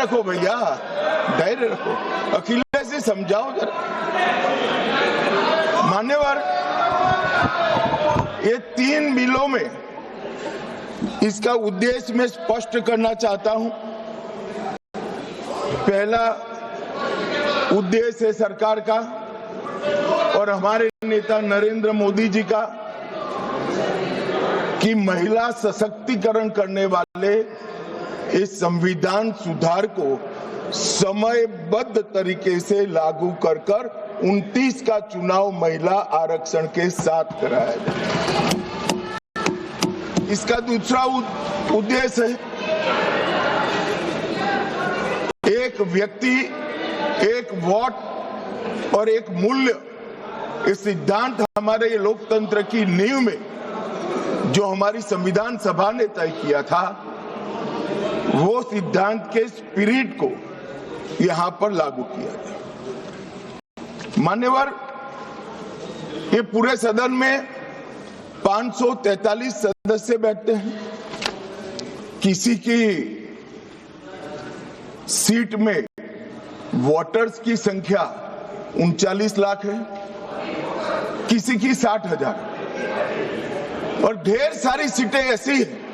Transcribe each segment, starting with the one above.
रखो भैया, धैर्य रखो। अखिलेश जी समझाओ जरा। मान्यवर, ये 3 बिलों में इसका उद्देश्य मैं स्पष्ट करना चाहता हूं। पहला उद्देश्य है सरकार का और हमारे नेता नरेंद्र मोदी जी का कि महिला सशक्तिकरण करने वाले इस संविधान सुधार को समयबद्ध तरीके से लागू कर 29 का चुनाव महिला आरक्षण के साथ कराया जाए। इसका दूसरा उद्देश्य है एक व्यक्ति एक वोट और एक मूल्य, इस सिद्धांत हमारे लोकतंत्र की नींव में जो हमारी संविधान सभा ने तय किया था, वो सिद्धांत के स्पिरिट को यहां पर लागू किया गया। मान्यवर, ये पूरे सदन में 543 सदस्य बैठते हैं। किसी की सीट में वोटर्स की संख्या 39 लाख है, किसी की 60,000 और ढेर सारी सीटें ऐसी हैं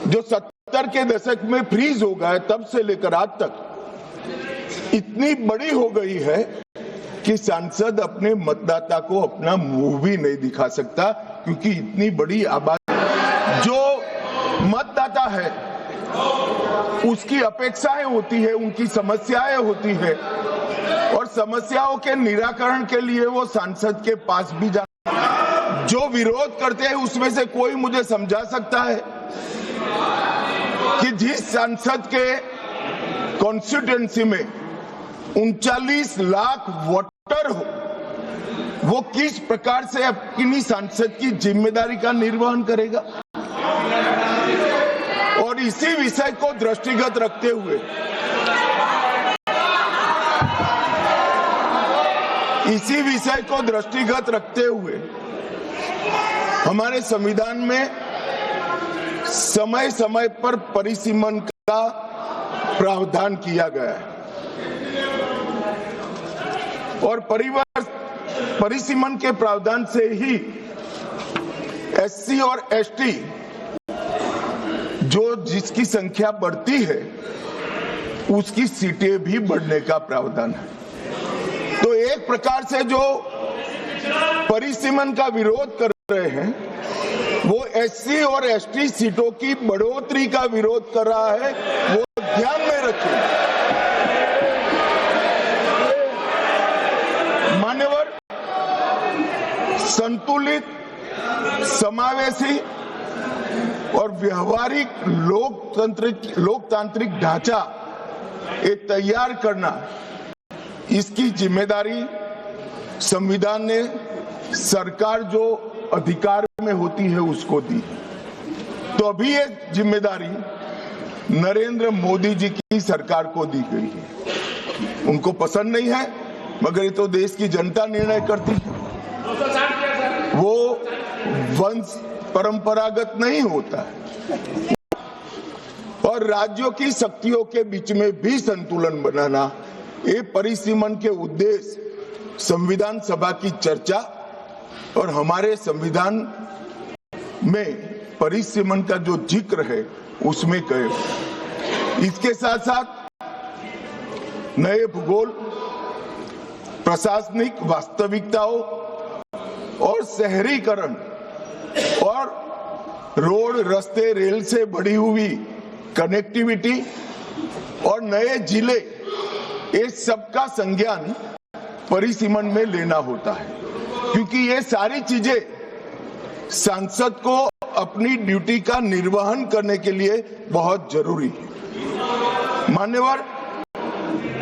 जो 70 के दशक में फ्रीज हो गए, तब से लेकर आज तक इतनी बड़ी हो गई है कि सांसद अपने मतदाता को अपना मुंह भी नहीं दिखा सकता, क्योंकि इतनी बड़ी आबादी। जो मतदाता है उसकी अपेक्षाएं होती है, उनकी समस्याएं होती है और समस्याओं के निराकरण के लिए वो सांसद के पास भी जाते। जो विरोध करते हैं उसमें से कोई मुझे समझा सकता है कि जिस सांसद के कॉन्स्टिट्यूएंसी में 39 लाख वोटर हो, वो किस प्रकार से अपनी सांसद की जिम्मेदारी का निर्वहन करेगा। और इसी विषय को दृष्टिगत रखते हुए हमारे संविधान में समय समय पर परिसीमन का प्रावधान किया गया है और परिसीमन के प्रावधान से ही एससी और एसटी जो जिसकी संख्या बढ़ती है उसकी सीटें भी बढ़ने का प्रावधान है। तो एक प्रकार से जो परिसीमन का विरोध कर रहे हैं वो एससी और एसटी सीटों की बढ़ोतरी का विरोध कर रहा है, वो ध्यान में रखें। मान्यवर, संतुलित, समावेशी और व्यवहारिक लोकतांत्रिक ढांचा ये तैयार करना, इसकी जिम्मेदारी संविधान ने सरकार जो अधिकार में होती है उसको दी। तो अभी ये जिम्मेदारी नरेंद्र मोदी जी की सरकार को दी गई है। उनको पसंद नहीं है, मगर ये तो देश की जनता निर्णय करती है। वो वंश परंपरागत नहीं होता है और राज्यों की शक्तियों के बीच में भी संतुलन बनाना, ये परिसीमन के उद्देश्य संविधान सभा की चर्चा और हमारे संविधान में परिसीमन का जो जिक्र है उसमें कहे। इसके साथ साथ नए भूगोल, प्रशासनिक वास्तविकताओं और शहरीकरण और रोड, रास्ते, रेल से बढ़ी हुई कनेक्टिविटी और नए जिले, ये सबका संज्ञान परिसीमन में लेना होता है, क्योंकि ये सारी चीजें सांसद को अपनी ड्यूटी का निर्वहन करने के लिए बहुत जरूरी है। मान्यवर,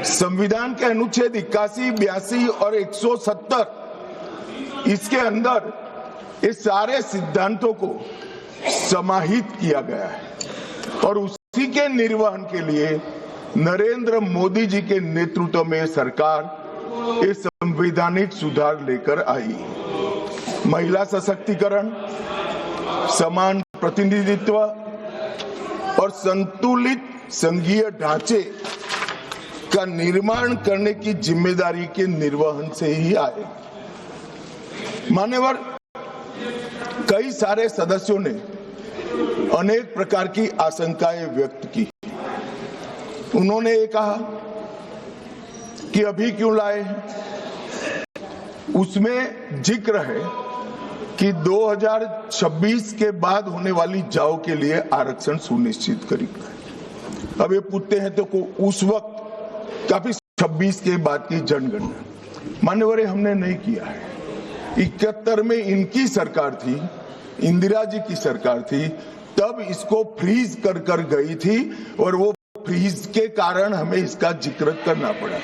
संविधान के अनुच्छेद 81, 82 और 170 इसके अंदर ये सारे सिद्धांतों को समाहित किया गया है और उसी के निर्वहन के लिए नरेंद्र मोदी जी के नेतृत्व में सरकार ये संवैधानिक सुधार लेकर आई। महिला सशक्तिकरण, समान प्रतिनिधित्व और संतुलित संघीय ढांचे का निर्माण करने की जिम्मेदारी के निर्वहन से ही आए। मान्यवर, कई सारे सदस्यों ने अनेक प्रकार की आशंकाएं व्यक्त की। उन्होंने ये कहा कि अभी क्यों लाए हैं, उसमें जिक्र है कि 2026 के बाद होने वाली जाओ के लिए आरक्षण सुनिश्चित करेगा। अब ये पूछते हैं तो उस वक्त काफी 26 के बाद की जनगणना, मान्यवर हमने नहीं किया है। 71 में इनकी सरकार थी, इंदिरा जी की सरकार थी, तब इसको फ्रीज कर गई थी और वो फ्रीज के कारण हमें इसका जिक्र करना पड़ा।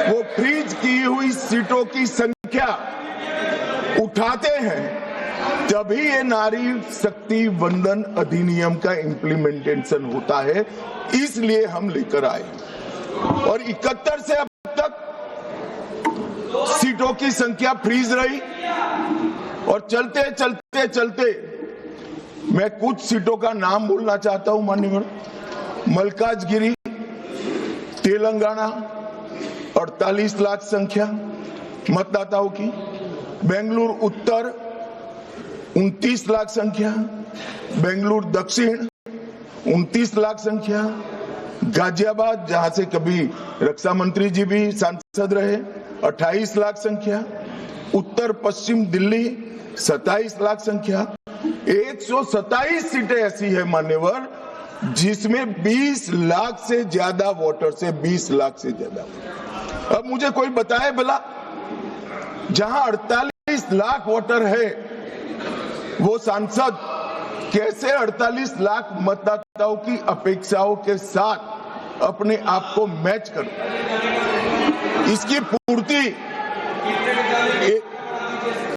वो फ्रीज की हुई सीटों की संख्या उठाते हैं तभी ये नारी शक्ति वंदन अधिनियम का इम्प्लीमेंटेशन होता है, इसलिए हम लेकर आए। और 71 से अब तक सीटों की संख्या फ्रीज रही और चलते चलते चलते मैं कुछ सीटों का नाम बोलना चाहता हूं माननीय। मलकाजगिरी तेलंगाना 48 लाख संख्या मतदाताओं की, बेंगलुरु उत्तर 29 लाख संख्या, बेंगलुरु दक्षिण 29 लाख संख्या, गाजियाबाद जहां से कभी रक्षा मंत्री जी भी सांसद रहे 28 लाख संख्या, उत्तर पश्चिम दिल्ली 27 लाख संख्या। 127 सीटें ऐसी है मान्यवर जिसमें 20 लाख से ज्यादा वोटर से 20 लाख से ज्यादा। अब मुझे कोई बताए भला, जहां 48 लाख वोटर है वो सांसद कैसे 48 लाख मतदाताओं की अपेक्षाओं के साथ अपने आप को मैच कर, इसकी पूर्ति